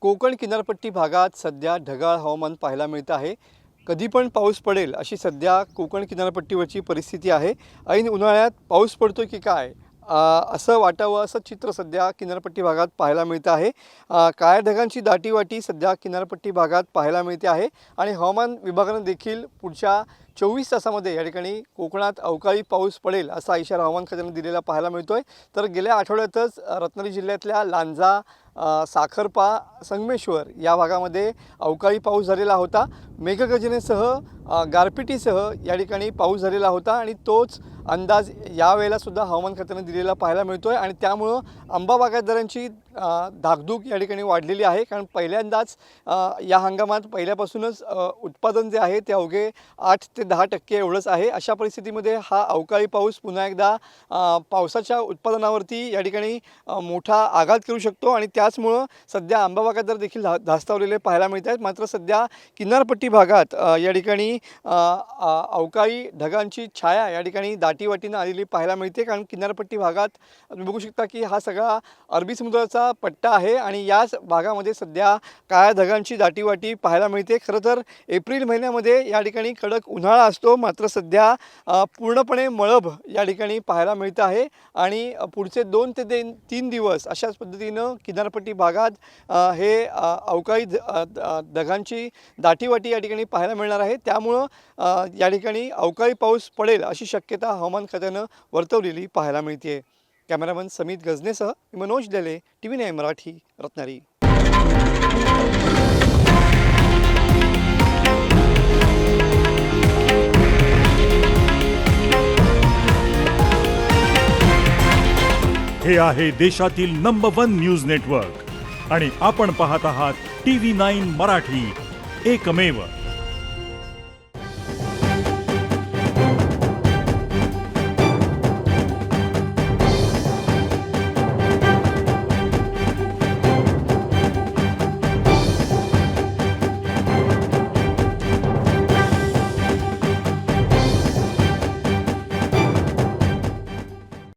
कोकण किनारपट्टी भागात सध्या ढगाळ हवामान पाहायला मिळत आहे. कधी पण पाऊस पडेल अशी सध्या कोकण किनारपट्टीवरची परिस्थिती आहे. ऐन उन्हाळ्यात पाऊस पडतोय की काय असं वाटावं असं चित्र सध्या किनारपट्टी भागात पाहायला मिळतं आहे. काळ्या ढगांची दाटीवाटी सध्या किनारपट्टी भागात पाहायला मिळते आहे आणि हवामान विभागानं देखील पुढच्या 24 तासामध्ये या ठिकाणी कोकणात अवकाळी पाऊस पडेल असा इशारा हवामान खात्याने दिलेला पाहायला मिळतोय. तर गेल्या आठवड्यातच रत्नागिरी जिल्ह्यातल्या लांजा, साखरपा, संगमेश्वर या भागामध्ये अवकाळी पाऊस झालेला होता. मेघगर्जनेसह गारपिटीसह या ठिकाणी पाऊस झालेला होता आणि तोच अंदाज यावेळेला सुद्धा हवामान खात्याने दिलेला पाहायला मिळतोय आणि त्यामुळं आंबा बागायतदारांची धाकधूक या ठिकाणी वाढलेली आहे. कारण पहिल्यांदाच या हंगामात पहिल्यापासूनच उत्पादन जे आहे ते अवघे 8 ते 10% एवढंच आहे. अशा परिस्थितीमध्ये हा अवकाळी पाऊस पुन्हा एकदा पावसाच्या उत्पादनावरती या ठिकाणी मोठा आघात करू शकतो आणि त्याचमुळं सध्या आंबा बागायतदार देखील धास्तावलेले पाहायला मिळत आहेत. मात्र सध्या किनारपट्टी भागात या ठिकाणी अवकाळी ढगांची छाया या ठिकाणी दाटीवाटीनं आलेली पाहायला मिळते. कारण किनारपट्टी भागात तुम्ही बघू शकता की हा सगळा अरबी समुद्राचा पट्टा आहे आणि याच भागामध्ये सध्या काळ्या ढगांची दाटीवाटी पाहायला मिळते. खरं तर एप्रिल महिन्यामध्ये या ठिकाणी कडक उन्हाळा असतो, मात्र सध्या पूर्णपणे मळभ या ठिकाणी पाहायला मिळतं आहे आणि पुढचे 2 ते 3 दिवस अशाच पद्धतीनं किनारपट्टी भागात हे अवकाळी ढगांची दाटीवाटी या ठिकाणी पाहायला मिळणार आहे. त्यामुळं या ठिकाणी अवकाळी पाऊस पडेल अशी शक्यता हवामान खात्यानं वर्तवलेली पाहायला मिळते. कॅमेरामन समित गजनेसह मनोज डेले, TV9 मराठी, रत्नागिरी. हे आहे देशातील नंबर 1 न्यूज नेटवर्क आणि आपण पाहत आहात TV9 मराठी, एकमेव.